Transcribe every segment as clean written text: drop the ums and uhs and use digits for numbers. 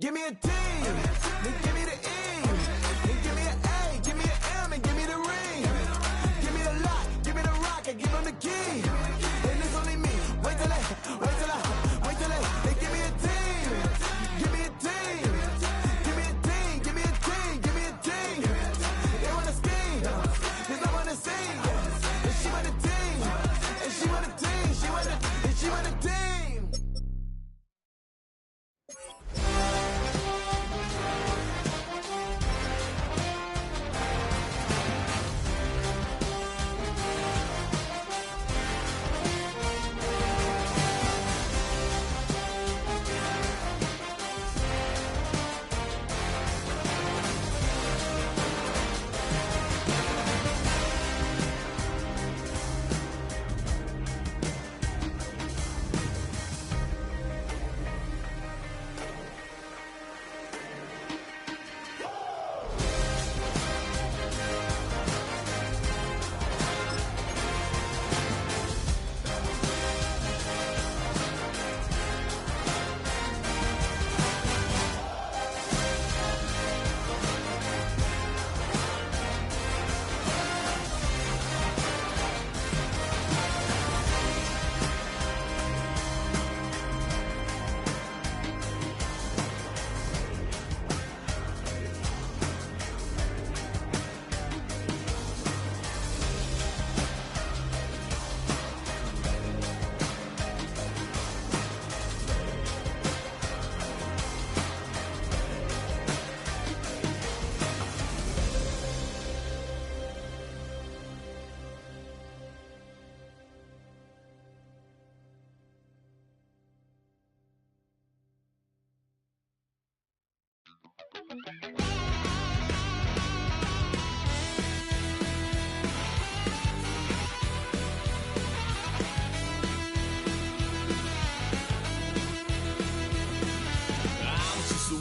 Give me a D, then give me the E, then give me an A, give me an M, and give me the ring. Give me the lock, give me the rock, and give them the key. And it's only me. Wait till they, they give me a team. Give me a team. Give me a team, give me a team, give me a team. They wanna scheme, cause I wanna sing. And she want a team, and she want a team, and she want a team.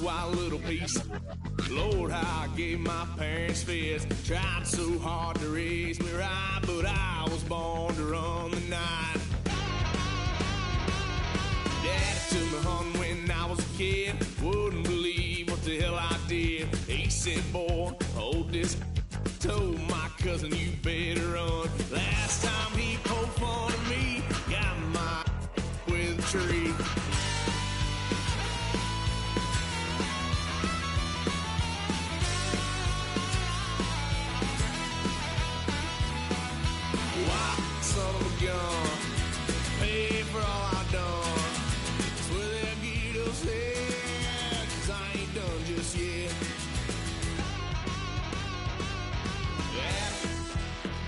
Wild little piece. Lord, how I gave my parents fits. Tried so hard to raise me right, but I was born to run the night. Daddy took me hunting when I was a kid. Wouldn't believe what the hell I did. He said, boy, hold this. Told my cousin, you better run. Last time he poked fun of me, got my with a tree. Son of a gun, pay for all I done. That's where that Guido's head, 'cause I ain't done just yet. Yeah,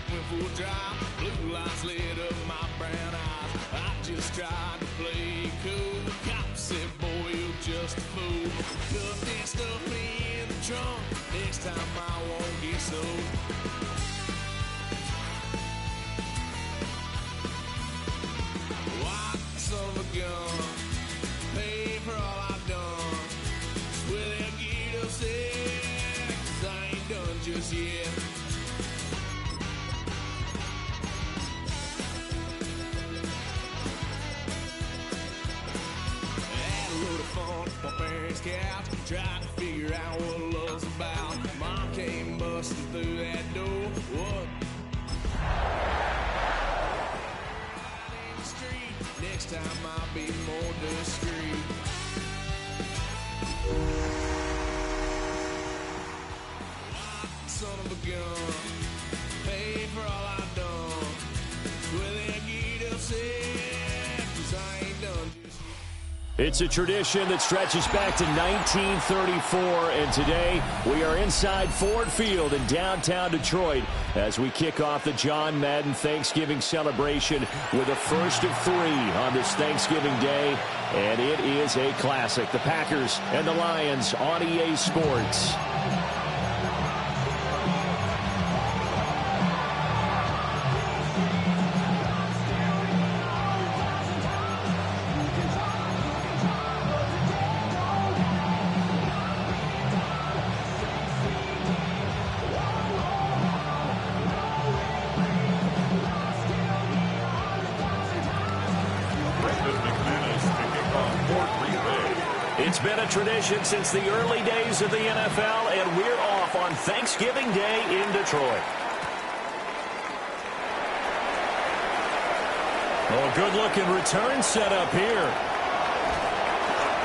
went full drive, blue lights lit up my brown eyes. I just tried to play cool. Cop said, boy, you're just a fool. Cuffed and stuffed me in the trunk. Next time I won't get so. Son of a gun, pay for all I've done. Swear they'll get upset, 'cause I ain't done just yet. Had a load of fun on my parents' couch, tried to figure out what love's about. Mom came busting through that door. What? Next time I'll be more discreet. Son of a gun, pay for all I've done. Will they get upset, 'cause I ain't done just yet. It's a tradition that stretches back to 1934, and today we are inside Ford Field in downtown Detroit as we kick off the John Madden Thanksgiving celebration with a first of 3 on this Thanksgiving Day, and it is a classic. The Packers and the Lions on EA Sports. It's been a tradition since the early days of the NFL, and we're off on Thanksgiving Day in Detroit. Oh, good-looking return set up here.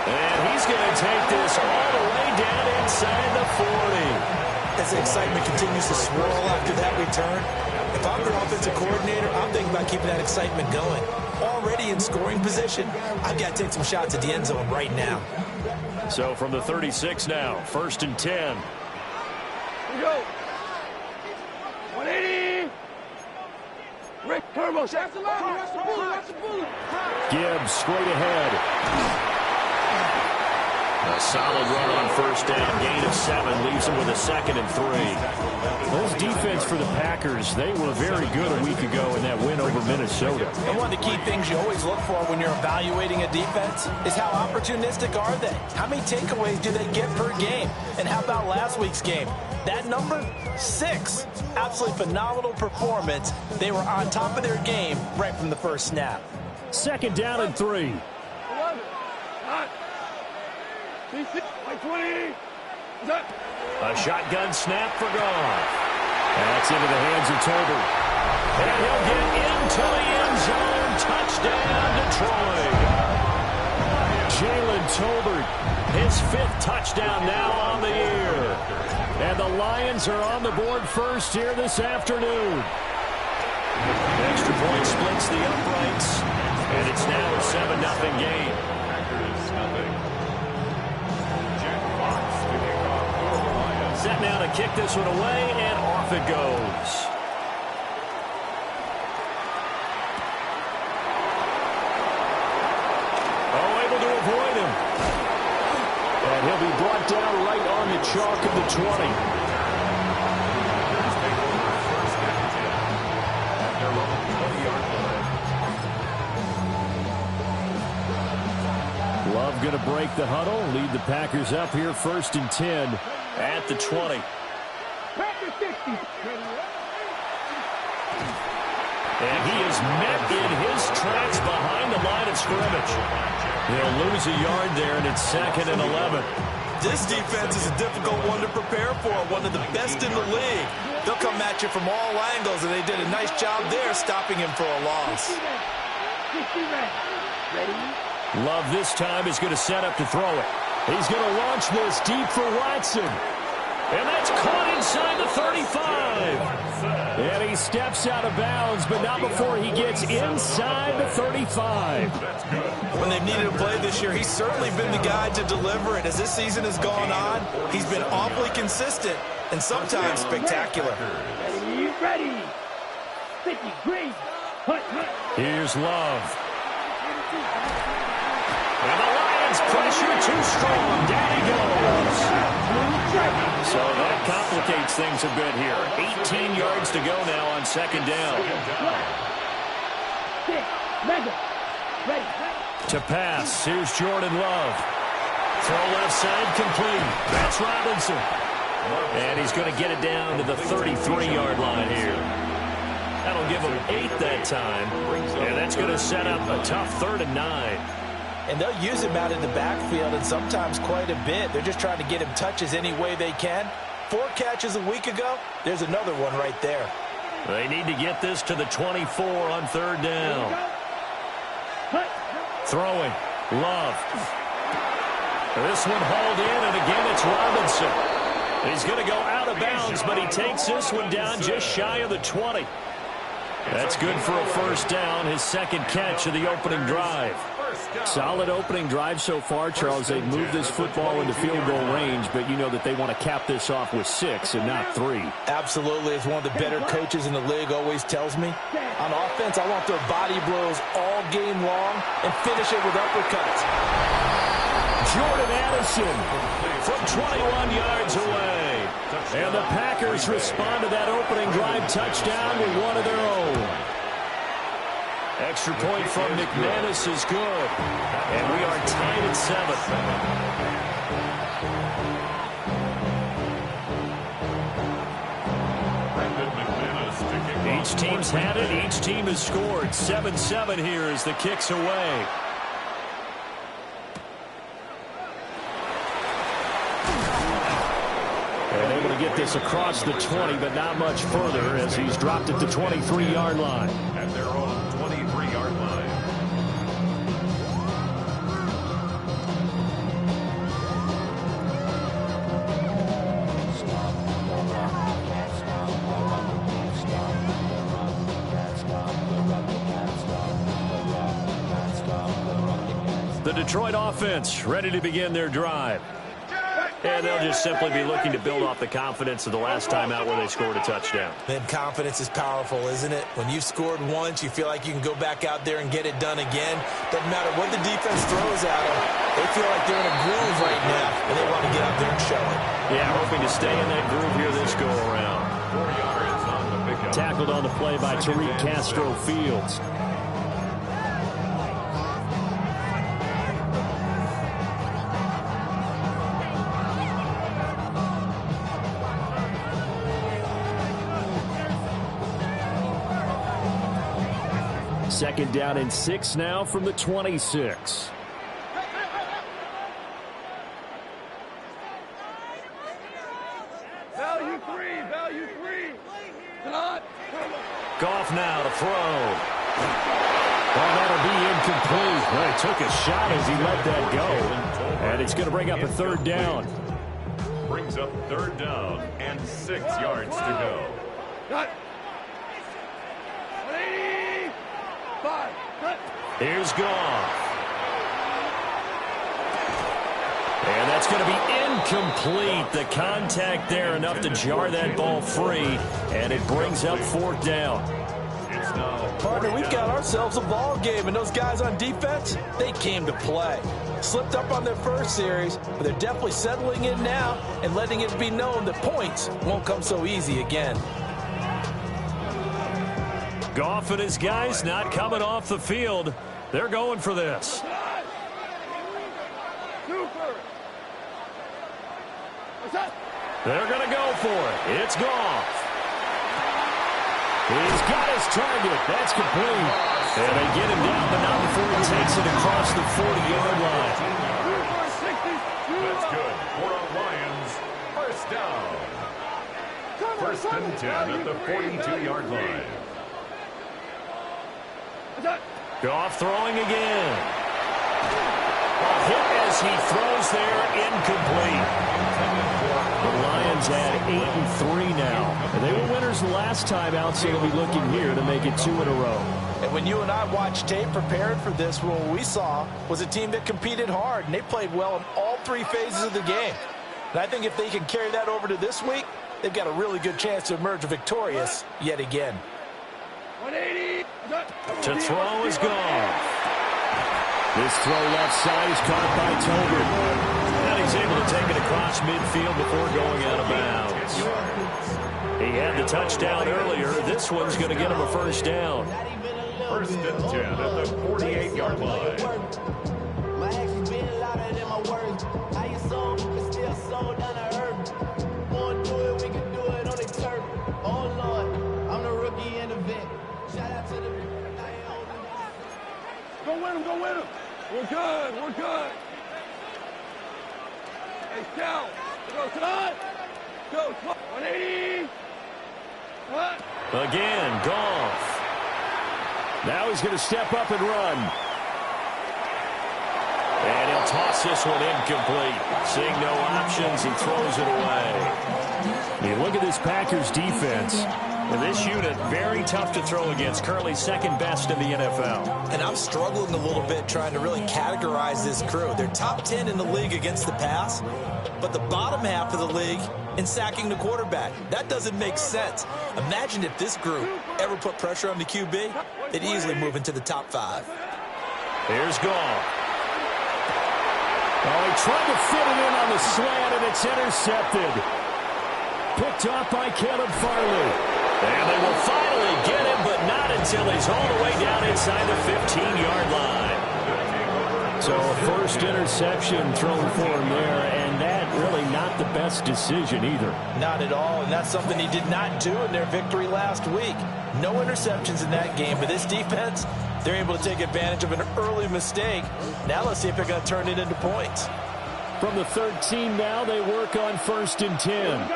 And he's going to take this all the way down inside the 40. As the excitement continues to swirl after that return, if I'm the offensive coordinator, I'm thinking about keeping that excitement going. Already in scoring position, I've got to take some shots at the end zone right now. So from the 36 now, 1st and 10. Here we go. 180. Rick, turbo shot. Watch the bullet. Gibbs straight ahead. A solid run on 1st down. Gain of 7 leaves him with a 2nd and 3. Those defense for the Packers, they were very good a week ago in that win over Minnesota. And one of the key things you always look for when you're evaluating a defense is how opportunistic are they? How many takeaways do they get per game? And how about last week's game? That number, 6. Absolutely phenomenal performance. They were on top of their game right from the first snap. 2nd down and 3. 11. 9. 20. A shotgun snap for Goff. That's into the hands of Tolbert. And he'll get into the end zone. Touchdown, Detroit. Jalen Tolbert, his 5th touchdown now on the year. And the Lions are on the board first here this afternoon. Extra point splits the uprights. And it's now a 7-0 game. Set now to kick this one away, and off it goes. Oh, able to avoid him. And he'll be brought down right on the chalk of the 20. Love going to break the huddle, lead the Packers up here 1st and 10 at the 20. And he is met in his tracks behind the line of scrimmage. He'll lose a yard there, and it's 2nd and 11. This defense is a difficult one to prepare for, one of the best in the league. They'll come at you from all angles, and they did a nice job there stopping him for a loss. Love this time is going to set up to throw it. He's going to launch this deep for Watson. And that's caught inside the 35. And he steps out of bounds, but not before he gets inside the 35. When they've needed a play this year, he's certainly been the guy to deliver it. As this season has gone on, he's been awfully consistent and sometimes spectacular. Ready. 50, green. Here's Love. And the Lions pressure too strong. Down he goes. So that complicates things a bit here. 18 yards to go now on 2nd down. To pass. Here's Jordan Love. Throw left side complete. That's Robinson. And he's going to get it down to the 33-yard line here. That'll give him 8 that time. And that's going to set up a tough 3rd and 9. And they'll use him out in the backfield, and sometimes quite a bit. They're just trying to get him touches any way they can. 4 catches a week ago. There's another one right there. They need to get this to the 24 on 3rd down. Throwing. Love. This one hauled in, and again it's Robinson. He's going to go out of bounds, but he takes this one down just shy of the 20. That's good for a 1st down, his 2nd catch of the opening drive. Solid opening drive so far, Charles. They've moved this football into field goal range, but you know that they want to cap this off with 6 and not 3. Absolutely. As one of the better coaches in the league always tells me, on offense, I want their body blows all game long and finish it with uppercuts. Jordan Addison from 21 yards away. And the Packers respond to that opening drive touchdown with one of their own. Extra point from McManus is good. And we are tied at 7. Each team's had it. Each team has scored. 7-7 here as the kick's away. get this across the 20, but not much further as he's dropped at the 23-yard line. At their own 23-yard line. The Detroit offense ready to begin their drive. And they'll just simply be looking to build off the confidence of the last time out where they scored a touchdown. Man, confidence is powerful, isn't it? When you've scored once, you feel like you can go back out there and get it done again. Doesn't matter what the defense throws at them. They feel like they're in a groove right now, and they want to get out there and show it. Yeah, hoping to stay in that groove here this go-around. 4 yards on the pickup. Tackled on the play by Tariq Castro Fields. Second down and 6 now from the 26. Value three. Not. Goff now to throw. Oh, that'll be incomplete. Well, he took a shot as he let that go. And it's going to bring up a third down. Brings up third down and 6 yards to go. Cut. 185. Cut. Here's Goff. And that's going to be incomplete. The contact there enough to jar that ball free. And it brings up fourth down. Partner, we've got ourselves a ball game, and those guys on defense, they came to play. Slipped up on their first series, but they're definitely settling in now and letting it be known that points won't come so easy again. Goff and his guys not coming off the field. They're going for this. They're going to go for it. It's Goff. He's got his target. That's complete. And they get him down, but not before he takes it across the 40-yard line. That's good for our Lions. First down. First and 10 at the 42-yard line. Goff throwing again. A hit as he throws there, incomplete. The Lions at 8-3 now. And they were winners the last time out, so they'll be looking here to make it 2 in a row. And when you and I watched tape prepared for this, what we saw was a team that competed hard, and they played well in all 3 phases of the game. And I think if they can carry that over to this week, they've got a really good chance to emerge victorious yet again. 180. To throw is Goff. This throw left side is caught by Tobin. And he's able to take it across midfield before going out of bounds. He had the touchdown earlier. This one's going to get him a first down. First and 10 at the 48-yard line. My actions been louder than my words. I ain't sold, but still sold down to earth. Wanna do it, we can do it on the turf. Oh Lord, I'm the rookie and the vet. Shout out to the Go win him. We're good. Hey, Cal. Go, cut. Go, 180. Cut. Again, Goff. Now he's going to step up and run. And he'll toss this one incomplete. Seeing no options, he throws it away. You look at this Packers defense. And this unit, very tough to throw against. Currently second best in the NFL. And I'm struggling a little bit trying to really categorize this crew. They're top 10 in the league against the pass, but the bottom half of the league in sacking the quarterback. That doesn't make sense. Imagine if this group ever put pressure on the QB, they'd easily move into the top 5. Here's Goff. Oh, he tried to fit it in on the slant, and it's intercepted. Picked off by Caleb Farley. And they will finally get him, but not until he's all the way down inside the 15-yard line. So a first interception thrown for him there, and that really not the best decision either. Not at all, and that's something he did not do in their victory last week. No interceptions in that game, but this defense, they're able to take advantage of an early mistake. Now let's see if they're going to turn it into points. From the 13 now, they work on first and 10.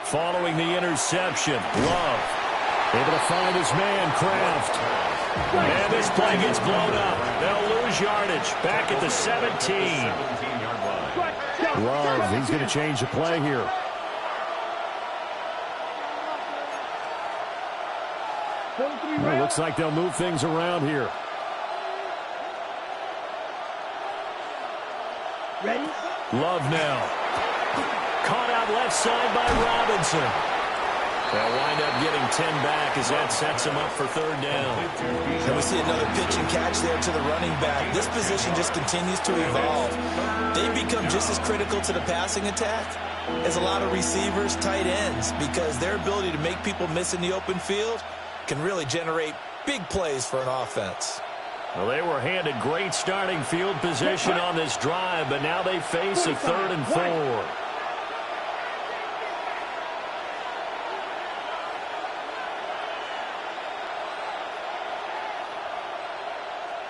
Following the interception, Love able to find his man, Kraft. And this play gets blown up. They'll lose yardage. Back at the 17. Love, he's going to change the play here. Well, it looks like they'll move things around here. Ready? Love now. Caught out left side by Robinson. They'll wind up getting 10 back as that sets him up for third down. And we see another pitch and catch there to the running back. This position just continues to evolve. They become just as critical to the passing attack as a lot of receivers, tight ends, because their ability to make people miss in the open field can really generate big plays for an offense. Well, they were handed great starting field position on this drive, but now they face a 3rd and 4.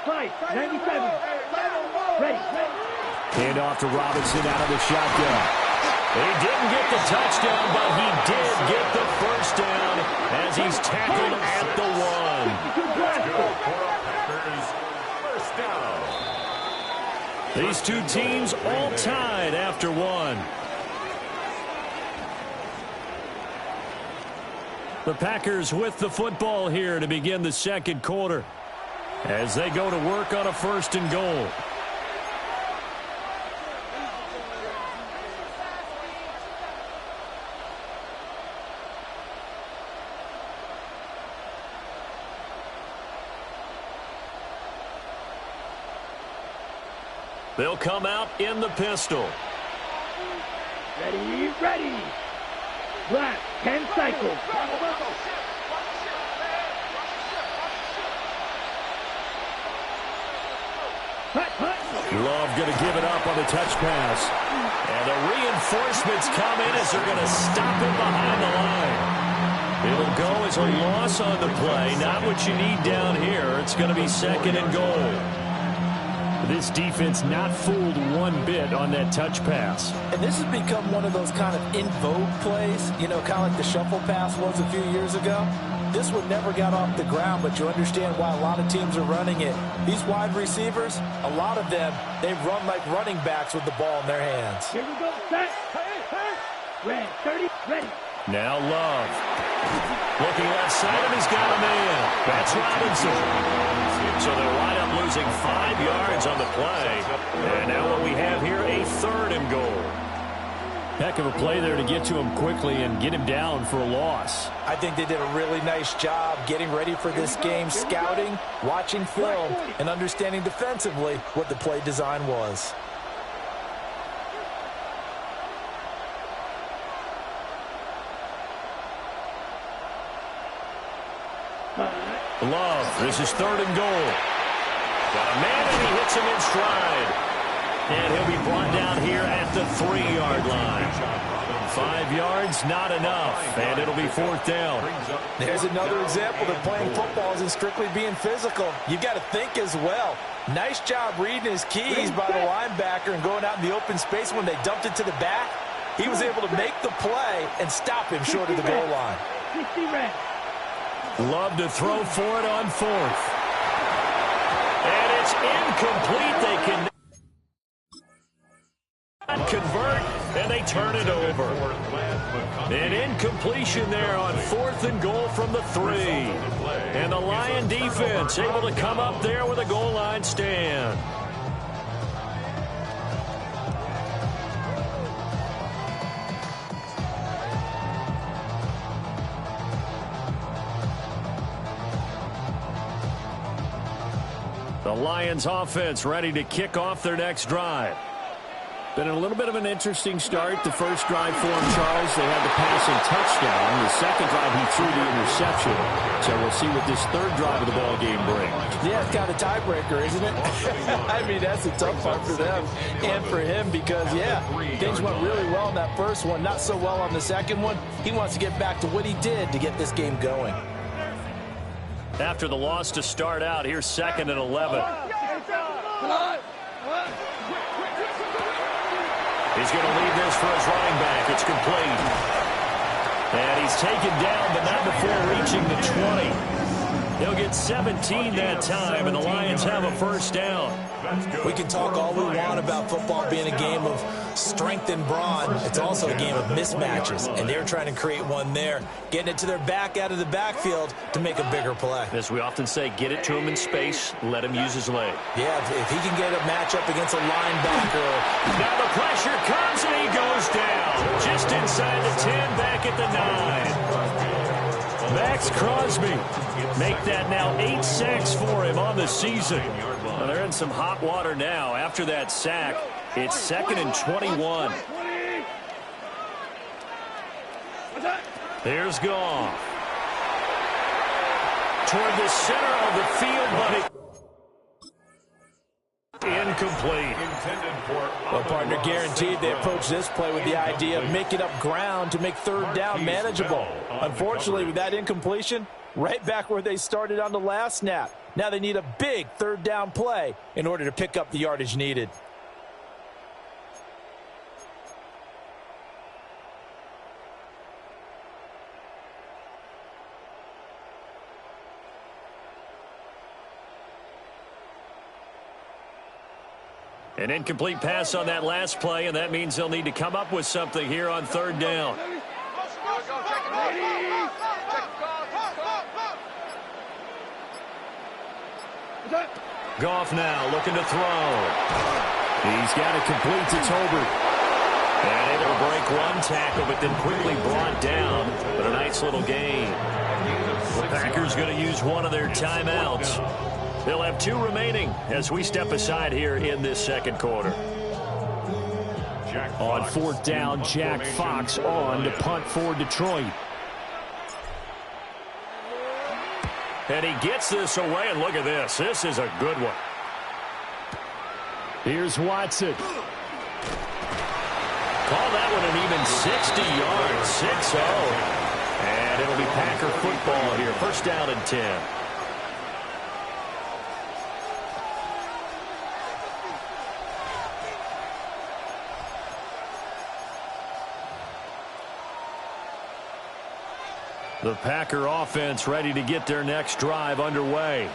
Fight, 97. Ready. Hand off to Robinson out of the shotgun. He didn't get the touchdown, but he did get the first down as he's tackled at the 1. These two teams all tied after 1. The Packers with the football here to begin the second quarter as they go to work on a 1st and goal. They'll come out in the pistol. Ready, ready. Black, 10 cycles. Love going to give it up on the touch pass. And the reinforcements come in as they're going to stop him behind the line. It'll go as a loss on the play. Not what you need down here. It's going to be 2nd and goal. This defense not fooled one bit on that touch pass. And this has become one of those kind of in vogue plays, you know, kind of like the shuffle pass was a few years ago. This one never got off the ground, but you understand why a lot of teams are running it. These wide receivers, a lot of them, they run like running backs with the ball in their hands. Here we go, set. Red, 30, ready. Now Love. Looking left side, and he's got a man. That's Robinson. So they'll wind up losing 5 yards on the play. And now what we have here, a 3rd and goal. Heck of a play there to get to him quickly and get him down for a loss. I think they did a really nice job getting ready for this game, scouting, watching film, and understanding defensively what the play design was. Love, this is 3rd and goal. Got a man, and he hits him in stride. And he'll be brought down here at the 3-yard line. 5 yards, not enough, and it'll be 4th down. There's another example that playing football isn't strictly being physical. You've got to think as well. Nice job reading his keys by the linebacker and going out in the open space when they dumped it to the back. He was able to make the play and stop him short of the goal line. Love to throw for it on 4th. And it's incomplete. They can convert, and they turn it over. An incompletion there on 4th and goal from the 3. And the Lion defense able to come up there with a goal line stand. The Lions offense ready to kick off their next drive. Been a little bit of an interesting start. The first drive for him, Charles, they had the passing touchdown. The second drive, he threw the interception. So we'll see what this 3rd drive of the ball game brings. Yeah, it's kind of a tiebreaker, isn't it? I mean, that's a tough one for them and for him because, yeah, things went really well in that first one, not so well on the second one. He wants to get back to what he did to get this game going. After the loss to start out, here's 2nd and 11. He's going to lead this for his running back. It's complete. And he's taken down, but not before reaching the 20. He'll get 17 that time, and the Lions have a first down. We can talk all we want about football being a game of strength and brawn. It's also a game of mismatches, and they're trying to create one there, getting it to their back out of the backfield to make a bigger play. As we often say, get it to him in space, let him use his leg. Yeah, if he can get a matchup against a linebacker. Now the pressure comes, and he goes down. Just inside the 10, back at the 9. Max Crosby, make that now 8 sacks for him on the season. Well, they're in some hot water now. After that sack, it's 2nd and 21. Here's Goff. Toward the center of the field, but it incomplete. Well, partner, guaranteed they approach this play with the idea of making up ground to make third down manageable. Unfortunately, with that incompletion, right back where they started on the last snap. Now they need a big third down play in order to pick up the yardage needed. An incomplete pass on that last play, and that means they'll need to come up with something here on third down. Goff now looking to throw. He's got it complete to Tolbert. And able to break one tackle, but then quickly brought down. But a nice little gain. The Packers going to use one of their timeouts. They'll have 2 remaining as we step aside here in this second quarter. On fourth down, Jack Fox on to punt for Detroit. And he gets this away, and look at this. This is a good one. Here's Watson. Call that one an even 60 yards, 6-0. And it'll be Packer football here. First down and 10. The Packer offense ready to get their next drive underway.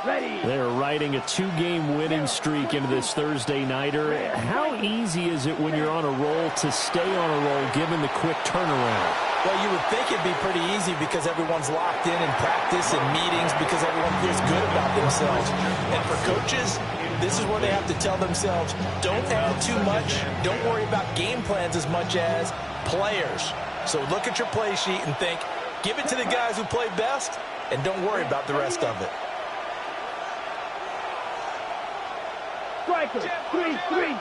They're riding a 2-game winning streak into this Thursday nighter. How easy is it when you're on a roll to stay on a roll given the quick turnaround? Well, you would think it'd be pretty easy because everyone's locked in practice and meetings because everyone feels good about themselves. And for coaches, this is where they have to tell themselves, don't add too much. Don't worry about game plans as much as players. So look at your play sheet and think, give it to the guys who play best, and don't worry about the rest of it. Striker, 3-3.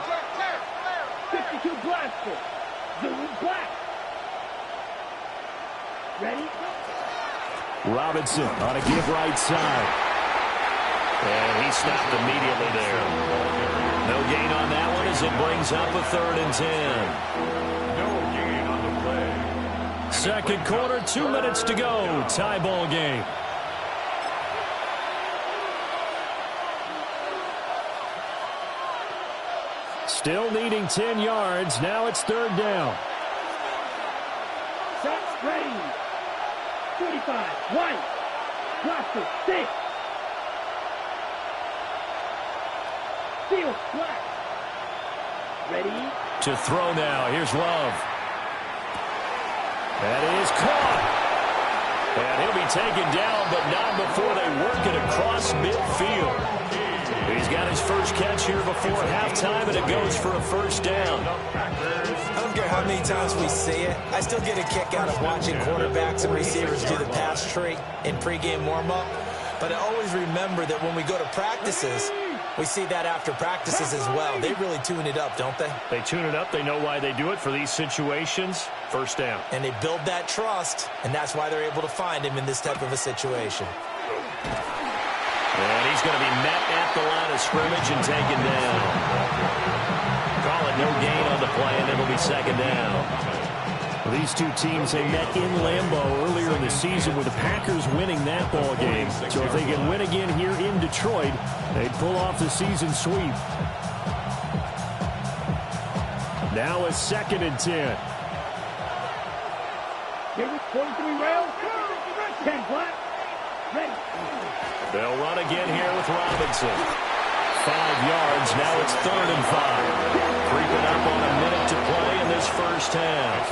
52 blaster. Zulu black. Ready? Robinson on a give right side. And he stopped immediately there. No gain on that one as it brings up a 3rd and 10. No gain on the play. Second quarter, 2 minutes to go. Tie ball game. Still needing 10 yards. Now it's third down. Shots ready. 45. White. Blaster. 6. Field. Black. Ready. To throw now. Here's Love. That is caught. And he'll be taken down, but not before they work it across midfield. He's got his first catch here before halftime, and it goes for a first down. I don't care how many times we see it. I still get a kick out of watching quarterbacks and receivers do the pass tree in pregame warm-up. But I always remember that when we go to practices, we see that after practices as well. They really tune it up, don't they? They tune it up. They know why they do it for these situations. First down. And they build that trust, and that's why they're able to find him in this type of a situation. And he's going to be met at the line of scrimmage and taken down. Call it no gain on the play, and it'll be second down. Well, these two teams, they met in Lambeau earlier in the season with the Packers winning that ball game. So if they can win again here in Detroit, they'd pull off the season sweep. Now a 2nd and 10. 43 rails. 10 flat. Ready. They'll run again here with Robinson. 5 yards. Now it's 3rd and 5. Creeping up on a minute to play in this first half.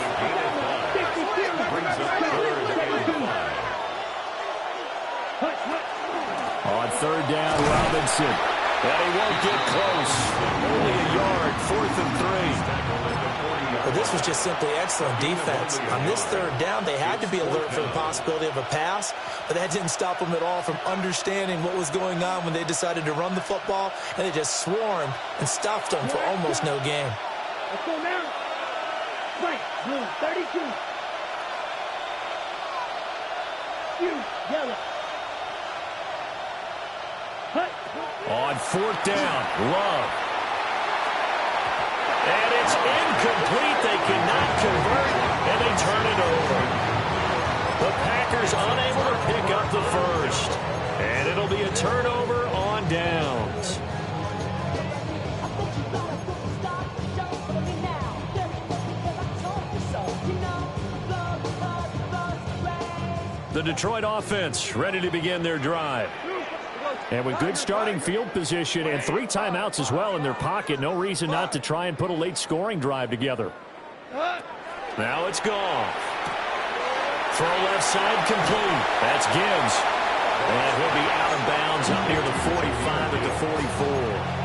On 3rd down, Robinson. And he won't get close. Only a yard. 4th and 3. Well, this was just simply excellent defense. On this 3rd down, they had to be alert for the possibility of a pass, but that didn't stop them at all from understanding what was going on when they decided to run the football, and they just swarmed and stuffed them for almost no gain. Let's go now. Right, blue, 32. You, yellow. Hut. On 4th down, Love. And it's incomplete. They cannot convert, and they turn it over. The Packers unable to pick up the first. And it'll be a turnover on downs. The Detroit offense ready to begin their drive. And with good starting field position and 3 timeouts as well in their pocket, no reason not to try and put a late scoring drive together. Now it's gone. Throw left side complete. That's Gibbs. And he'll be out of bounds up near the 45 at the 44.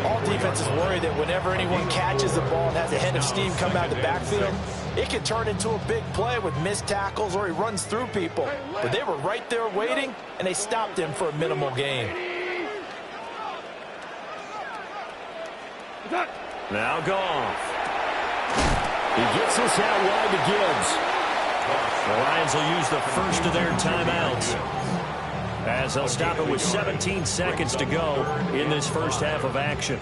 All defenses worry that whenever anyone catches the ball and has a head of steam come out of the backfield, it can turn into a big play with missed tackles or he runs through people. But they were right there waiting, and they stopped him for a minimal gain. Now Goff. He gets this out wide to Gibbs. The Lions will use the first of their timeouts, as they'll stop it with 17 seconds to go in this first half of action.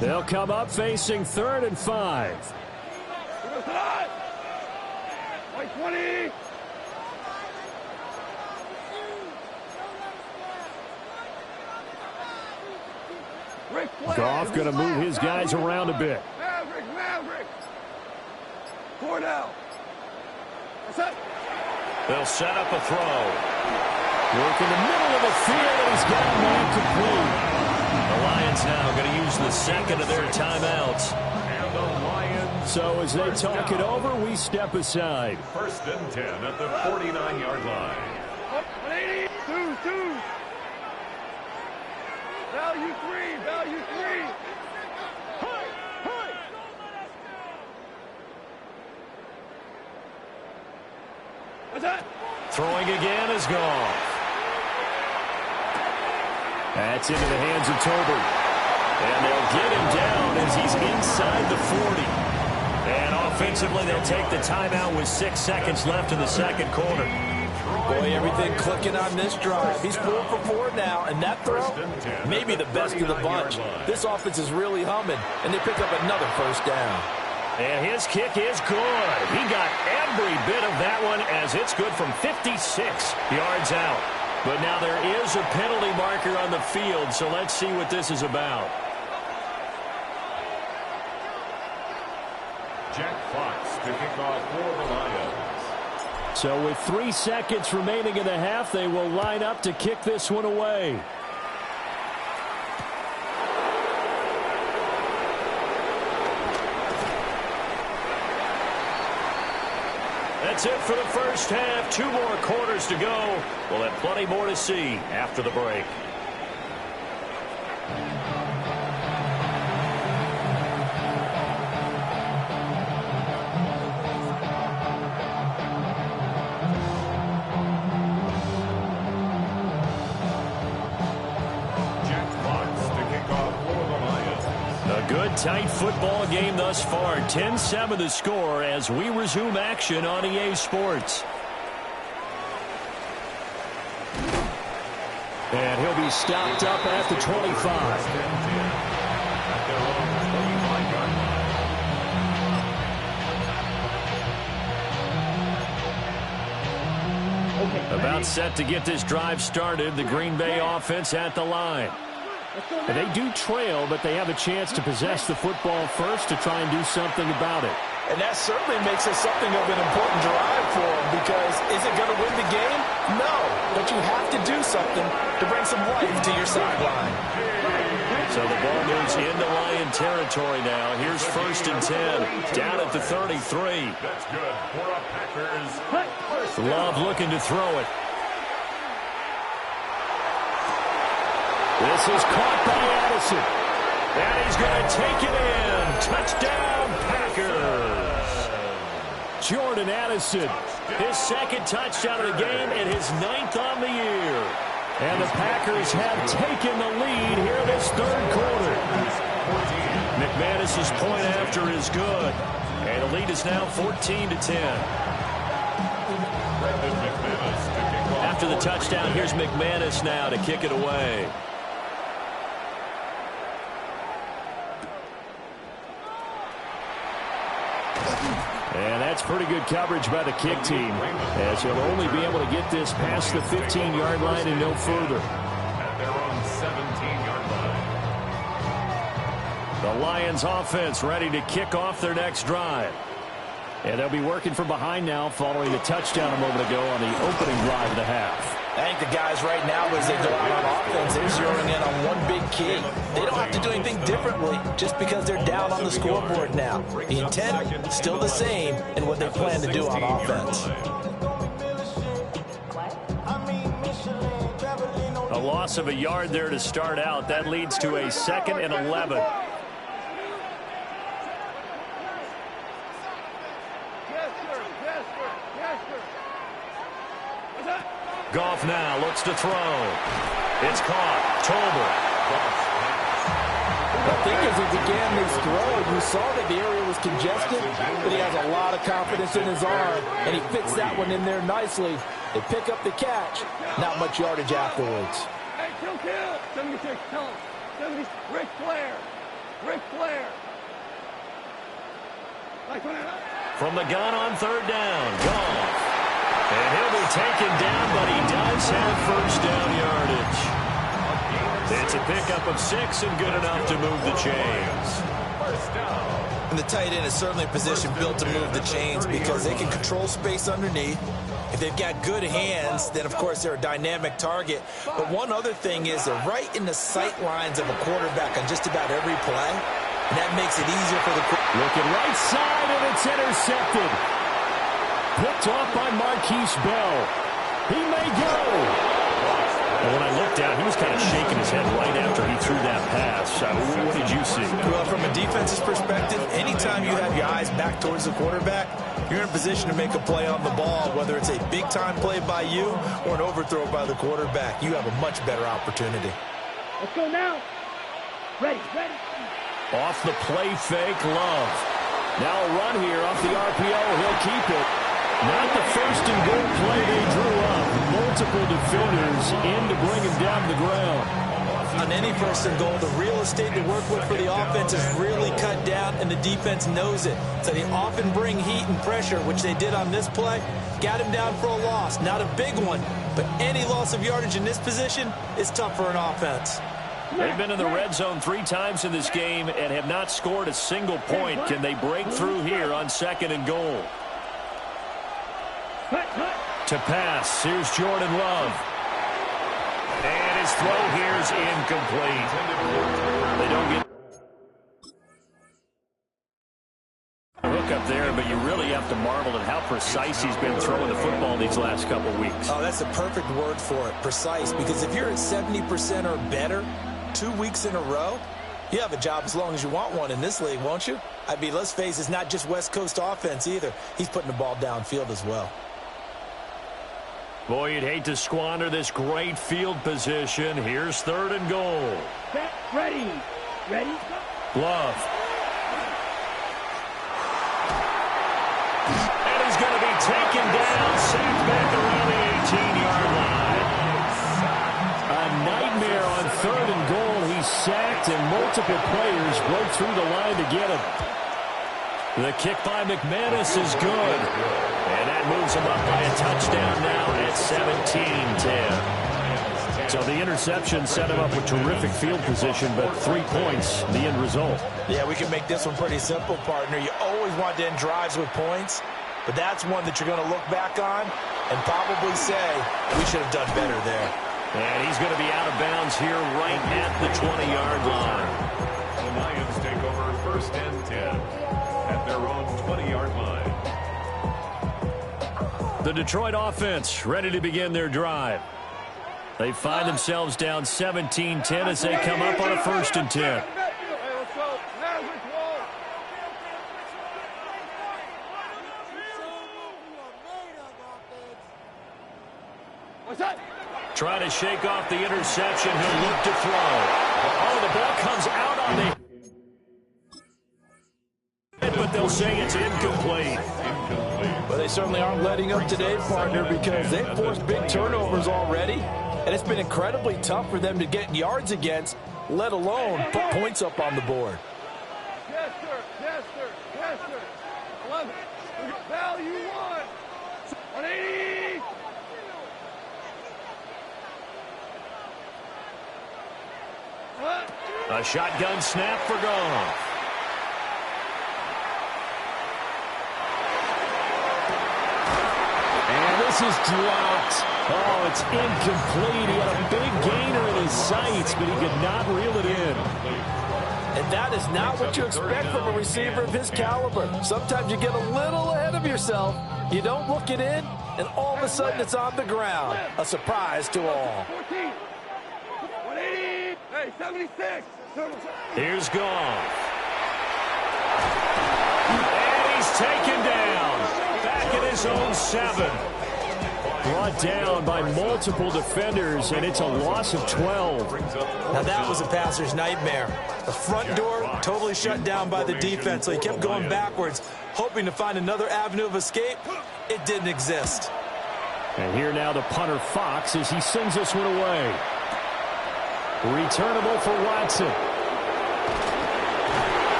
They'll come up facing 3rd and 5. 20. Goff going to move his guys around a bit. Maverick. Cordell. They'll set up a throw. Work in the middle of the field, and he's got a man complete. The Lions now going to use the 2nd of their timeouts. And the Lions. So as they talk it over, we step aside. 1st and 10 at the 49-yard line. 180. 2. Value 3. What's that? Throwing again is gone. That's into the hands of Tolbert. And they'll get him down as he's inside the 40. And offensively, they'll take the timeout with 6 seconds left in the 2nd quarter. Boy, everything clicking on this drive. He's 4 for 4 now, and that throw, maybe the best of the bunch. This offense is really humming, and they pick up another 1st down. And his kick is good. He got every bit of that one as it's good from 56 yards out. But now there is a penalty marker on the field, so let's see what this is about. Jack Fox to kick off for the Lions. So with 3 seconds remaining in the half, they will line up to kick this one away. That's it for the first half. 2 more quarters to go. We'll have plenty more to see after the break. Good, tight football game thus far. 10-7 the score as we resume action on EA Sports. And he'll be stopped up at the 25. About set to get this drive started, the Green Bay offense at the line. And they do trail, but they have a chance to possess the football first to try and do something about it. And that certainly makes it something of an important drive for them, because is it going to win the game? No, but you have to do something to bring some life to your sideline. So the ball moves into Lion territory now. Here's 1st and 10, down at the 33. That's good for a Packers. Love looking to throw it. This is caught by Addison. And he's going to take it in. Touchdown, Packers. Jordan Addison, his 2nd touchdown of the game and his 9th on the year. And the Packers have taken the lead here this 3rd quarter. McManus's point after is good. And the lead is now 14-10. After the touchdown, here's McManus now to kick it away. And that's pretty good coverage by the kick team, as he'll only be able to get this past the 15-yard line and no further. At their own 17-yard line. The Lions offense ready to kick off their next drive. And they'll be working from behind now following the touchdown a moment ago on the opening drive of the half. I think the guys right now, as they go out on offense, they're zeroing in on one big key. They don't have to do anything differently just because they're down on the scoreboard now. The intent, still the same in what they plan to do on offense. A loss of a yard there to start out. That leads to a 2nd and 11. Goff now looks to throw. It's caught. Tolbert. I think as he began this throw, you saw that the area was congested, but he has a lot of confidence in his arm, and he fits that one in there nicely. They pick up the catch. Not much yardage afterwards. Hey, kill. 76, tell him. 76, Ric Flair. From the gun on 3rd down. Goff. And he'll be taken down, but he does have 1st down yardage. It's a pickup of 6 and good enough to move the chains. And the tight end is certainly a position built to move the chains because they can control space underneath. If they've got good hands, then of course they're a dynamic target. But one other thing is they're right in the sight lines of a quarterback on just about every play. And that makes it easier for the quarterback. Looking right side, and it's intercepted. Picked off by Marquise Bell. He may go. And when I looked down, he was kind of shaking his head right after he threw that pass. What did you see? Well, from a defense's perspective, anytime you have your eyes back towards the quarterback, you're in a position to make a play on the ball, whether it's a big-time play by you or an overthrow by the quarterback. You have a much better opportunity. Let's go now. Ready. Off the play fake, Love. Now a run here off the RPO. He'll keep it. Not the 1st and goal play they drew up. Multiple defenders in to bring him down to the ground. On any 1st and goal, the real estate to work with for the offense is really cut down, and the defense knows it. So they often bring heat and pressure, which they did on this play. Got him down for a loss. Not a big one, but any loss of yardage in this position is tough for an offense. They've been in the red zone 3 times in this game and have not scored a single point. Can they break through here on 2nd and goal? To pass, here's Jordan Love. And his throw here is incomplete. They don't get a hook up there, but you really have to marvel at how precise he's been throwing the football these last couple weeks. Oh, that's a perfect word for it, precise, because if you're at 70% or better 2 weeks in a row, you have a job as long as you want one in this league, won't you? I mean, let's face it, it's not just West Coast offense either. He's putting the ball downfield as well. Boy, you'd hate to squander this great field position. Here's 3rd and goal. Ready. Love. And he's going to be taken down, sacked back around the 18-yard line. sacked, and multiple players broke through the line to get him. The kick by McManus is good. And that moves him up by a touchdown now at 17-10. So the interception set him up with terrific field position, but 3 points, the end result. Yeah, we can make this one pretty simple, partner. You always want to end drives with points, but that's one that you're going to look back on and probably say, we should have done better there. And he's going to be out of bounds here right at the 20-yard line. The Lions take over 1st and 10 at their own 20-yard line. The Detroit offense ready to begin their drive. They find themselves down 17-10 as they come up on a 1st and 10. Trying to shake off the interception. He'll look to throw. Oh, the ball comes out on the... But they'll say it's incomplete. Well, they certainly aren't letting up today, partner, because they've forced big turnovers already. And it's been incredibly tough for them to get yards against, let alone put points up on the board. Yes, sir. Yes, sir. Yes, sir. 11. Value 1. 180. A shotgun snap for Goff. And this is dropped. Oh, it's incomplete. He had a big gainer in his sights, but he could not reel it in. And that is not what you expect from a receiver of his caliber. Sometimes you get a little ahead of yourself. You don't look it in, and all of a sudden it's on the ground. A surprise to all. 14. 180. Hey, 76. Here's Goff. And he's taken down. Back in his own 7. Brought down by multiple defenders, and it's a loss of 12. Now that was a passer's nightmare. The front door totally shut down by the defense, so he kept going backwards, hoping to find another avenue of escape. It didn't exist. And here now the punter Fox as he sends this one away. Returnable for Watson.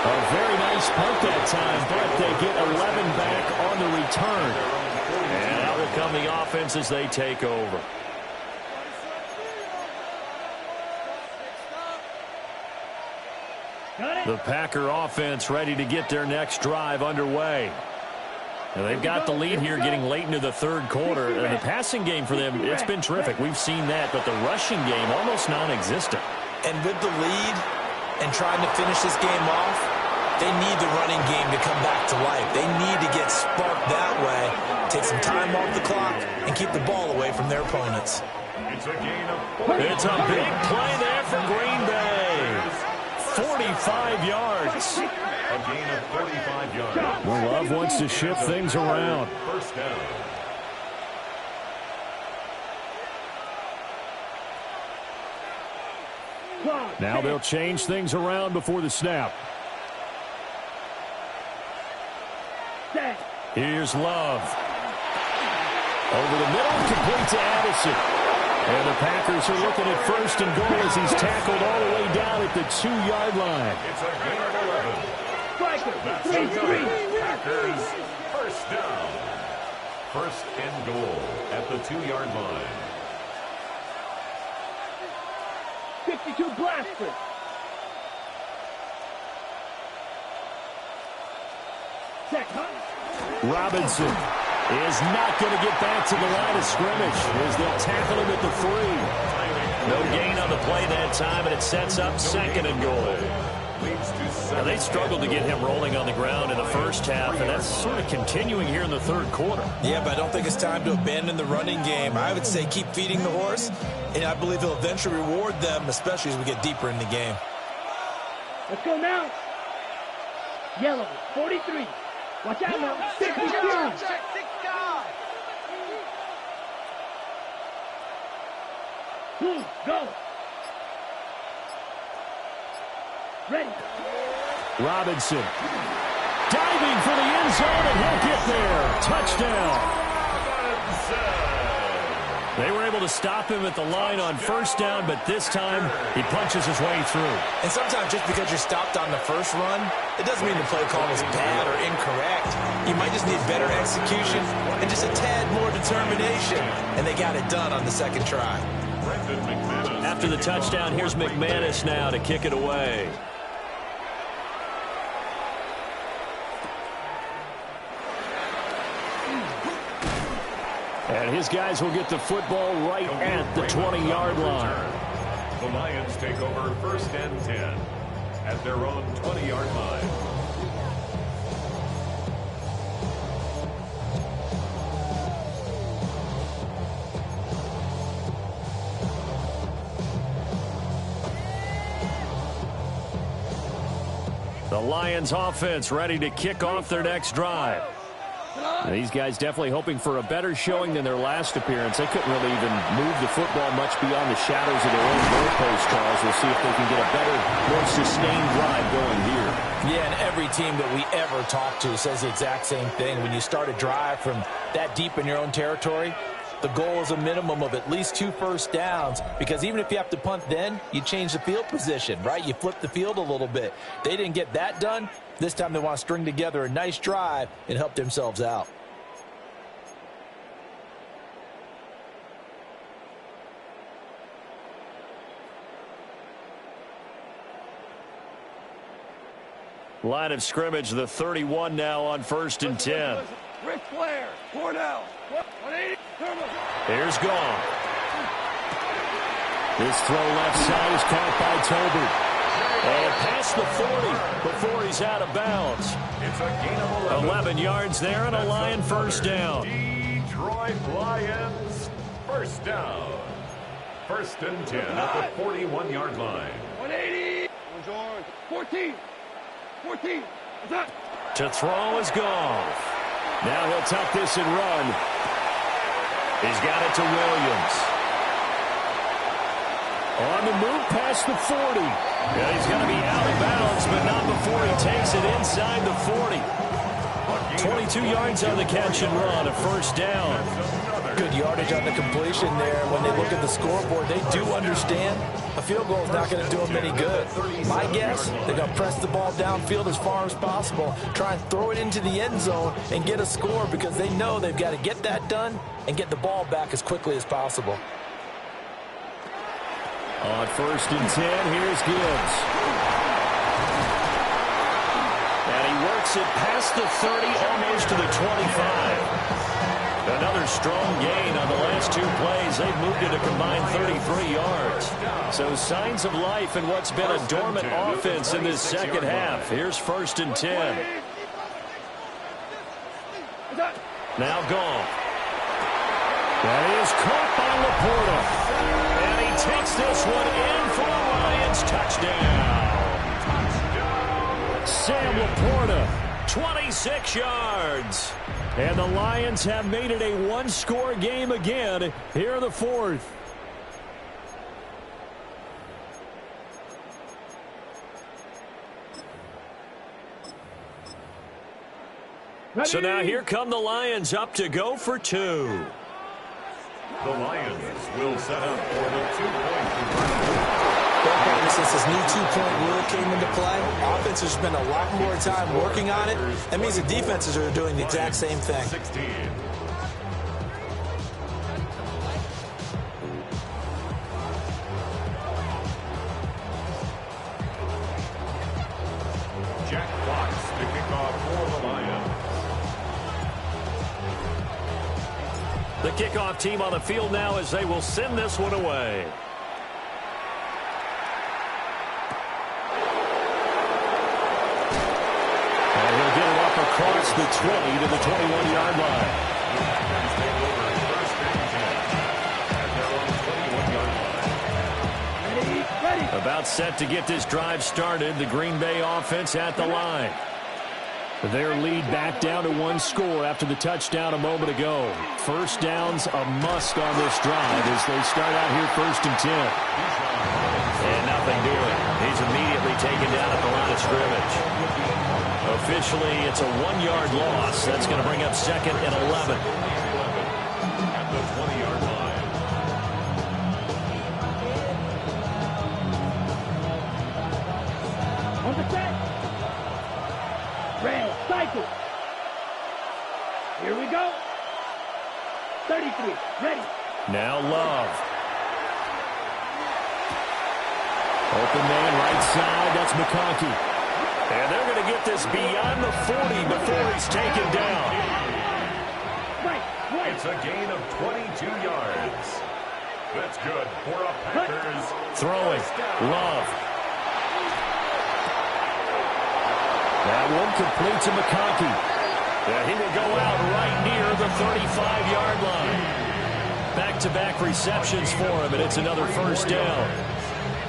A very nice punt that time, but they get 11 back on the return. And out will come the offense as they take over. The Packer offense ready to get their next drive underway. And they've got the lead here getting late into the 3rd quarter. And the passing game for them, it's been terrific. We've seen that, but the rushing game almost non-existent. And with the lead and trying to finish this game off, they need the running game to come back to life. They need to get sparked that way, take some time off the clock, and keep the ball away from their opponents. It's a gain of 40. It's a big play there for Green Bay. 45 yards. A gain of 45 yards. Well, Love wants to shift things around. 1st down. Now they'll change things around before the snap. Here's Love. Over the middle, complete to Addison. And the Packers are looking at 1st and goal as he's tackled all the way down at the 2-yard line. It's a gain of 11. That's enough. Packers 1st down. 1st and goal at the 2-yard line. 52 blaster. Check, huh? Robinson is not going to get back to the line of scrimmage as they'll tackle him at the 3. No gain on the play that time, and it sets up 2nd and goal. Now, they struggled to get him rolling on the ground in the 1st half, and that's sort of continuing here in the 3rd quarter. Yeah, but I don't think it's time to abandon the running game. I would say keep feeding the horse, and I believe he'll eventually reward them, especially as we get deeper in the game. Let's go now. Yellow, 43. Watch out now. 62. Check. Go. Ready. Robinson diving for the end zone, and he'll get there. Touchdown. They were able to stop him at the line on first down, but this time he punches his way through. And sometimes just because you're stopped on the first run, it doesn't mean the play call was bad or incorrect. You might just need better execution and just a tad more determination. And they got it done on the second try. After the touchdown, here's McManus now to kick it away. And his guys will get the football right at the 20-yard line. The Lions take over 1st and 10 at their own 20-yard line. The Lions offense ready to kick off their next drive. These guys definitely hoping for a better showing than their last appearance. They couldn't really even move the football much beyond the shadows of their own goalpost, Charles. We'll see if they can get a better, more sustained drive going here. Yeah, and every team that we ever talk to says the exact same thing. When you start a drive from that deep in your own territory, the goal is a minimum of at least 2 first downs, because even if you have to punt then, you change the field position, right? You flip the field a little bit. They didn't get that done. This time they want to string together a nice drive and help themselves out. Line of scrimmage, the 31 now on 1st and 10. Ric Flair, 4 down. 180. Here's Gone. This throw left side is caught by Tolbert. And past the 40 before he's out of bounds. It's a gain of 11 yards there and a Lion first down. Detroit Lions first down. 1st and 10 at the 41-yard line. 180. 14. 14. To throw is Goff. Now he'll tuck this and run. He's got it to Williams. On the move past the 40. Yeah, he's going to be out of bounds, but not before he takes it inside the 40. 22 yards on the catch and run, a first down. Good yardage on the completion there. When they look at the scoreboard, they do understand a field goal is not going to do them any good. My guess, they're going to press the ball downfield as far as possible, try and throw it into the end zone and get a score, because they know they've got to get that done and get the ball back as quickly as possible. On 1st and 10, here's Gibbs. And he works it past the 30, almost to the 25. Another strong gain on the last 2 plays. They've moved it a combined 33 yards. So signs of life in what's been a dormant offense in this second half. Here's 1st and 10. Now Gone. That is caught by Laporta. And he takes this one in for a Lions touchdown. Sam Laporta, 26 yards. And the Lions have made it a 1-score game again here in the 4th. So now here come the Lions up to go for 2. The Lions will set up for the 2-point conversion. Since this new 2-point rule came into play, offenses spend a lot more time working on it. That means the defenses are doing the exact same thing. 16. Jack Fox to kick off for the Lions. The kickoff team on the field now as they will send this one away. And he'll get it up across the 20 to the 21-yard line. About set to get this drive started. The Green Bay offense at the line. Their lead back down to 1 score after the touchdown a moment ago. First down's a must on this drive as they start out here 1st and 10. And nothing doing. He's immediately taken down at the line of scrimmage. Officially, it's a 1-yard loss. That's going to bring up 2nd and 11. At the 20-yard line. 33. Ready. Now Love. Open man right side. That's McConkey. And they're going to get this beyond the 40 before he's taken down. It's a gain of 22 yards. That's good for a Packers. Throwing. Love. That one complete to McConkey. And he will go out right near the 35-yard line. Back-to-back receptions for him, and it's another first down.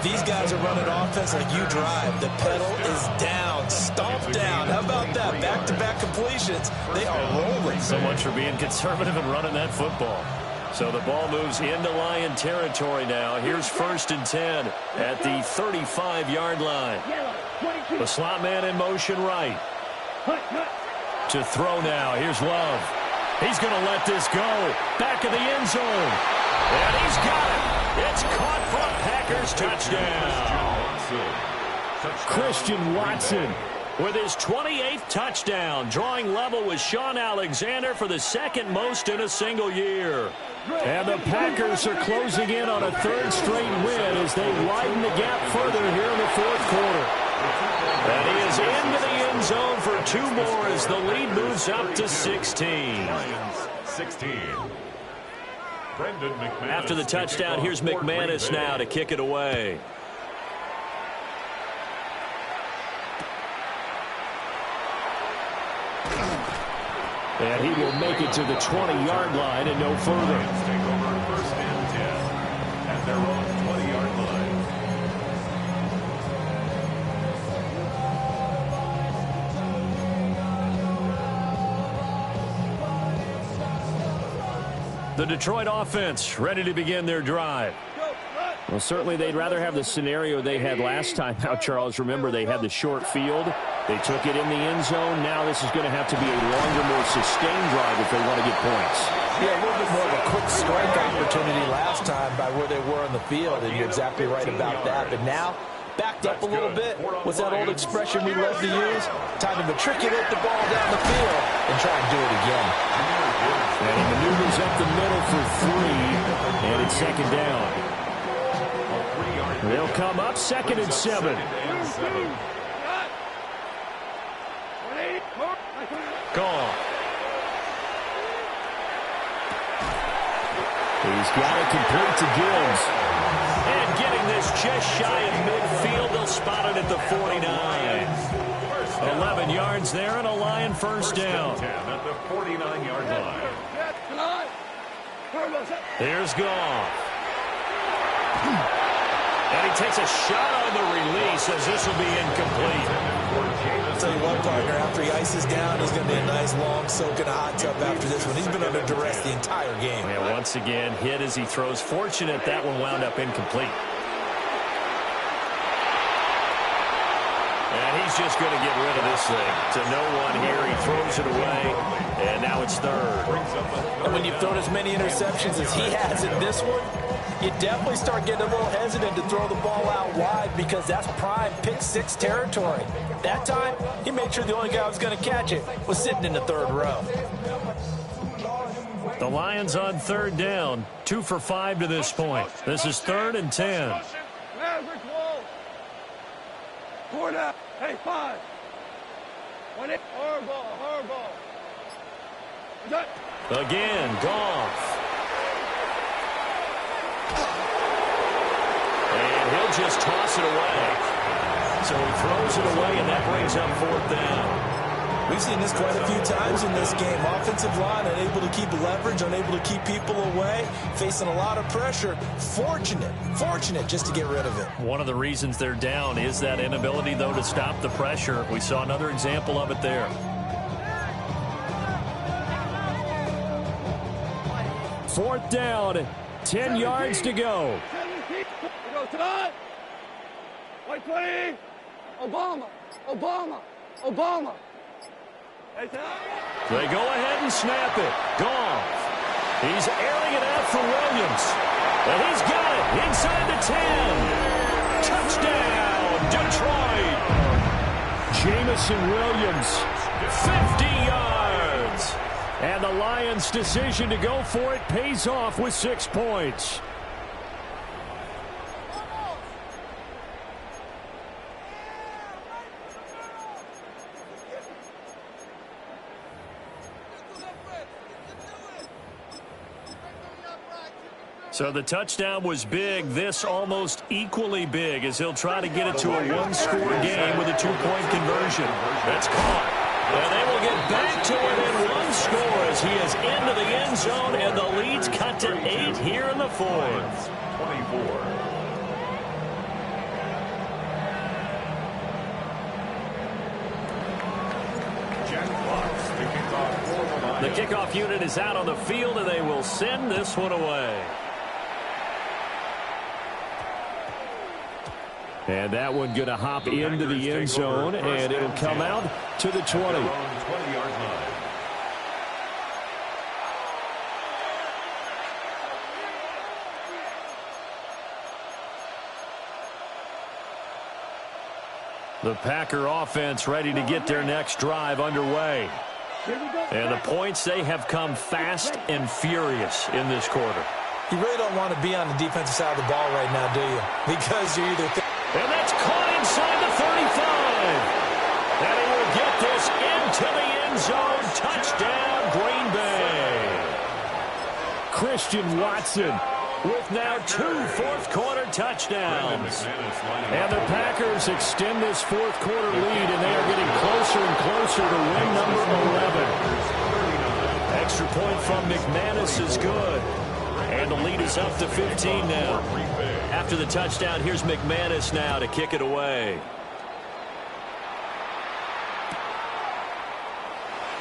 These guys are running offense like you drive. The pedal is down, stomped down. How about that? Back-to-back completions. They are rolling. So much for being conservative and running that football. So the ball moves into Lion territory now. Here's 1st and 10 at the 35-yard line. The slot man in motion right. To throw now. Here's Love. He's going to let this go. Back of the end zone. And he's got it. It's caught for a Packers touchdown. Christian Watson with his 28th touchdown, drawing level with Sean Alexander for the second most in a single year. And the Packers are closing in on a 3rd straight win as they widen the gap further here in the 4th quarter. And he is into the end zone for 2 more as the lead moves up to 16. 16. After the touchdown, here's McManus now to kick it away. And he will make it to the 20-yard line and no further. Take over 1st and 10 at their own 20-yard line. The Detroit offense ready to begin their drive. Well, certainly they'd rather have the scenario they had last time out, Charles. Remember, they had the short field. They took it in the end zone. Now this is going to have to be a longer, more sustained drive if they want to get points. Yeah, a little bit more of a quick strike opportunity last time by where they were on the field, and you're exactly right about that. But now, backed up a little bit. What's that old expression we love to use? Time to matriculate the ball down the field and try and do it again. And he maneuvers up the middle for 3, and it's 2nd down. They'll come up 2nd and 7. Gone. He's got it complete to Gibbs. And getting this just shy of midfield, they'll spot it at the 49. 11 yards there and a Lion first down. 10 at the 49-yard line. Here's Goff. And he takes a shot on the release as this will be incomplete. I'll tell you what, partner, after he ices down, he's going to be a nice long soak in a hot tub after this one. He's been under duress the entire game. And once again, hit as he throws. Fortunate that one wound up incomplete. And he's just going to get rid of this thing. To no one here, he throws it away, and now it's 3rd. And when you've thrown as many interceptions as he has in this one, you definitely start getting a little hesitant to throw the ball out wide because that's prime pick 6 territory. That time, he made sure the only guy who was going to catch it was sitting in the 3rd row. The Lions on 3rd down, 2 for 5 to this point. This is 3rd and 10. Corner. Hey, 5. 1 8. Hard ball. Again, Goff. And he'll just toss it away. So he throws it away, and that brings up 4th down. We've seen this quite a few times in this game. Offensive line unable to keep leverage, unable to keep people away, facing a lot of pressure. Fortunate just to get rid of it. One of the reasons they're down is that inability, though, to stop the pressure. We saw another example of it there. 4th down, 10 yards to go. White 20. Obama. They go ahead and snap it. Goff. He's airing it out for Williams. And he's got it inside the 10. Touchdown, Detroit. Jamison Williams. 50 yards. And the Lions' decision to go for it pays off with 6 points. So the touchdown was big. This almost equally big as he'll try to get it to a one-score game with a 2-point conversion. That's caught. And they will get back to it in one score as he is into the end zone, and the lead's cut to 8 here in the fourth. 24. The kickoff unit is out on the field, and they will send this one away. And that one going to hop into the end zone, and it'll come out to the 20. 20-yard line. The Packer offense ready to get their next drive underway. And the points, they have come fast and furious in this quarter. You really don't want to be on the defensive side of the ball right now, do you? Because you either... And that's caught inside the 35. And he will get this into the end zone. Touchdown, Green Bay. Christian Watson with now 2 fourth-quarter touchdowns. And the Packers extend this fourth-quarter lead, and they are getting closer and closer to win number 11. Extra point from McManus is good. And the lead is up to 15 now. After the touchdown, here's McManus now to kick it away.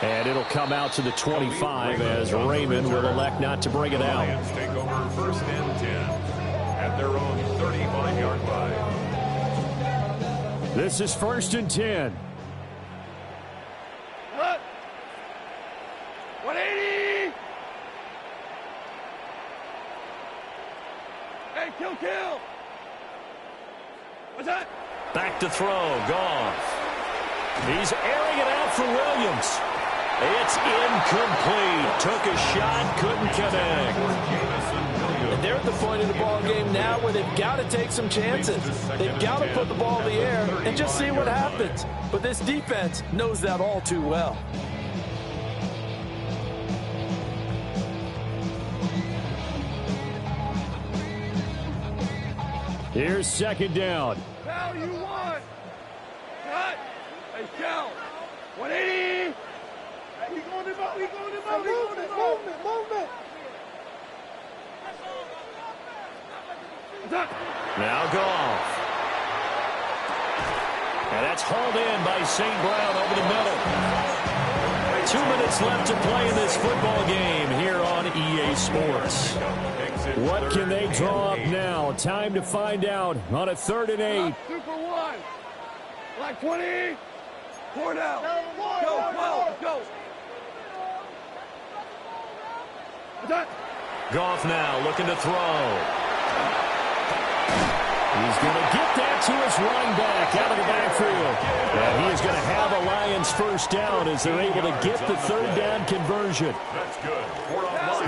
And it'll come out to the 25 as Raymond will elect not to bring it out. Lions take over first and 10 at their own 35-yard line. This is first and 10. 180! Hey, kill! What's that? Back to throw, Goff. He's airing it out for Williams. It's incomplete. Took a shot, couldn't connect. And they're at the point in the ball game now where they've got to take some chances. They've got to put the ball in the air and just see what happens. But this defense knows that all too well. Here's second down. Cal, you won! Cut! Hey, Cal! 180! Hey, we going to movement! Now Goff. And that's hauled in by St. Brown over the middle. 2 minutes left to play in this football game here on EA Sports. What can they draw up now? Time to find out on a 3rd and 8. 2 for 1. Black 20. 4 down. Go, 12. Go. Goff now looking to throw. He's going to get that to his running back out of the backfield. And he is going to have a Lions first down as they're able to get the 3rd down conversion. That's good.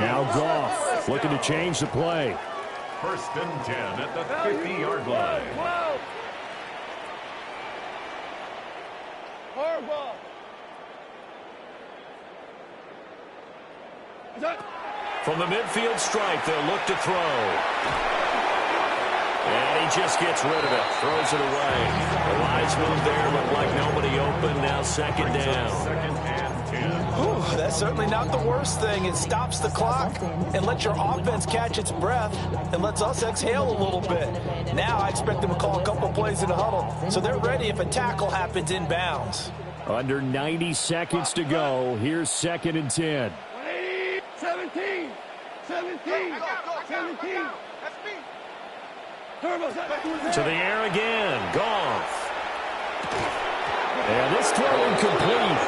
Now Goff looking to change the play. First and 10 at the 50-yard line. Harbaugh. From the midfield stripe, they'll look to throw. And he just gets rid of it. Throws it away. The wise move there. Looked like nobody open. Now second down. Second and 10. Ooh, that's certainly not the worst thing. It stops the clock and lets your offense catch its breath and lets us exhale a little bit. Now I expect them to call a couple plays in the huddle so they're ready if a tackle happens inbounds. Under 90 seconds to go. Here's second and 10. 17. To the air again. Goff. And this throw incomplete.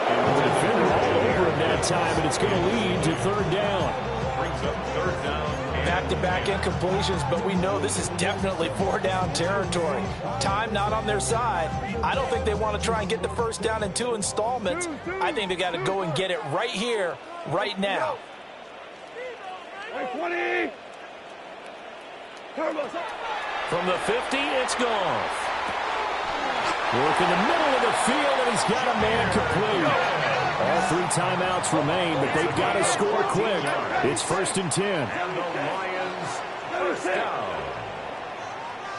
The defender all over him that time, and it's going to lead to 3rd down. Brings up 3rd down. back-to-back incompletions, but we know this is definitely four-down territory. Time not on their side. I don't think they want to try and get the first down in 2 installments. I think they got to go and get it right here, right now. 20. From the 50, it's Goff. Work in the middle of the field, and he's got a man complete. All 3 timeouts remain, but they've got to score quick. It's 1st and 10. And the Lions first down.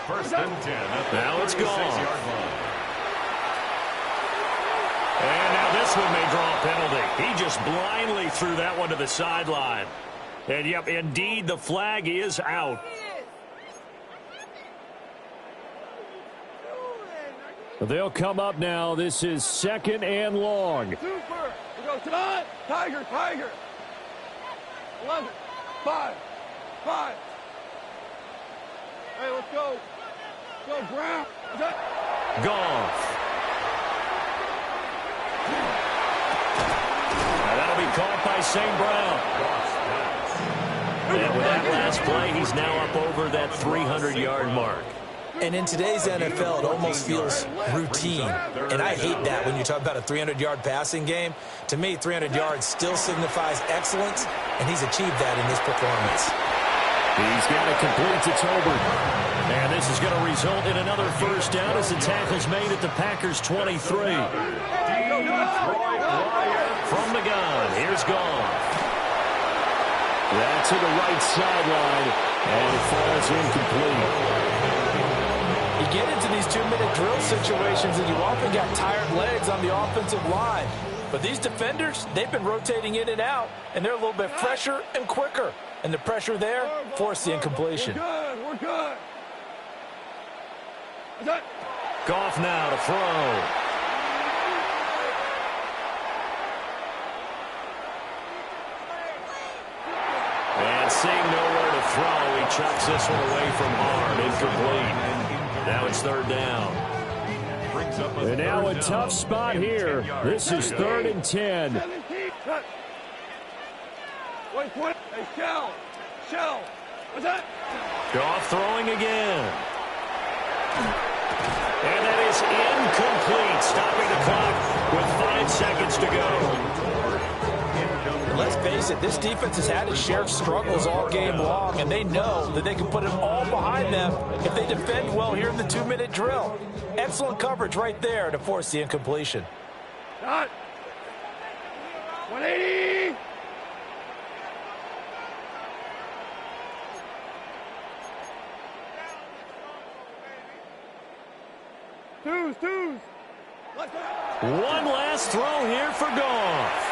1st and 10 at the Now it's Goff. 36-yard line. And now this one may draw a penalty. He just blindly threw that one to the sideline. And, yep, indeed, the flag is out. They'll come up now. This is 2nd and long. Super. We go Todd. Tiger. 11. 5. Hey, let's go. Go, Brown. Goff. Now that'll be caught by St. Brown. And with that last play, he's now up over that 300-yard mark. And in today's NFL, it almost feels routine. And I hate that when you talk about a 300-yard passing game. To me, 300 yards still signifies excellence, and he's achieved that in this performance. He's got it complete to Tolbert. And this is going to result in another first down as the tackle's made at the Packers' 23. From the gun, here's Goff. That's to the right sideline, and it falls incomplete. You get into these 2-minute drill situations, and you often got tired legs on the offensive line. But these defenders, they've been rotating in and out, and they're a little bit fresher and quicker. And the pressure there forced the incompletion. We're good. Goff now to throw. And seeing nowhere to throw, he chucks this one away from Harm. Incomplete. Now it's 3rd down. And now a tough spot here. This is 3rd and 10. Wait, hey, Shell. What's that? Goff throwing again. And that is incomplete, stopping the clock with 5 seconds to go. Let's face it, this defense has had its share of struggles all game long, and they know that they can put it all behind them if they defend well here in the 2-minute drill. Excellent coverage right there to force the incompletion. Shot. 180. Twos. One last throw here for Goff.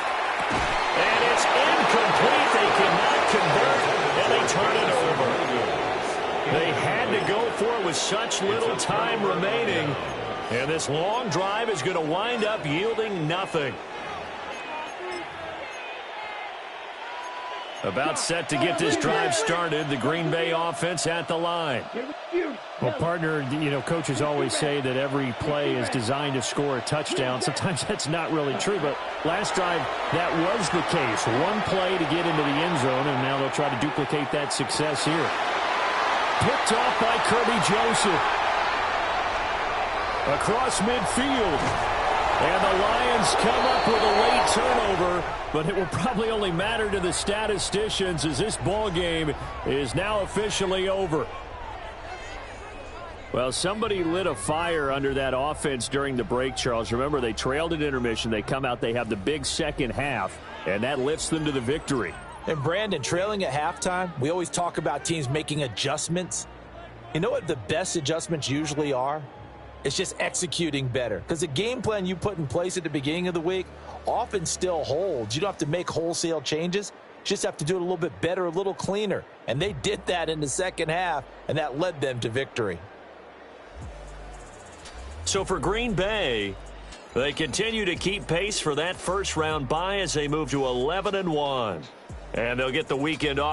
And it's incomplete. They cannot convert, and they turn it over. They had to go for it with such little time remaining. And this long drive is going to wind up yielding nothing. About set to get this drive started, the Green Bay offense at the line. Well, partner, coaches always say that every play is designed to score a touchdown. Sometimes that's not really true, but last drive, that was the case. One play to get into the end zone, and now they'll try to duplicate that success here. Picked off by Kirby Joseph. Across midfield. And the Lions come up with a late turnover, but it will probably only matter to the statisticians as this ball game is now officially over. Well, somebody lit a fire under that offense during the break, Charles. Remember, they trailed at intermission. They come out, they have the big second half, and that lifts them to the victory. And Brandon, trailing at halftime, we always talk about teams making adjustments. You know what the best adjustments usually are? It's just executing better. Because the game plan you put in place at the beginning of the week often still holds. You don't have to make wholesale changes. You just have to do it a little bit better, a little cleaner. And they did that in the second half, and that led them to victory. So for Green Bay, they continue to keep pace for that first-round bye as they move to 11-1. And they'll get the weekend off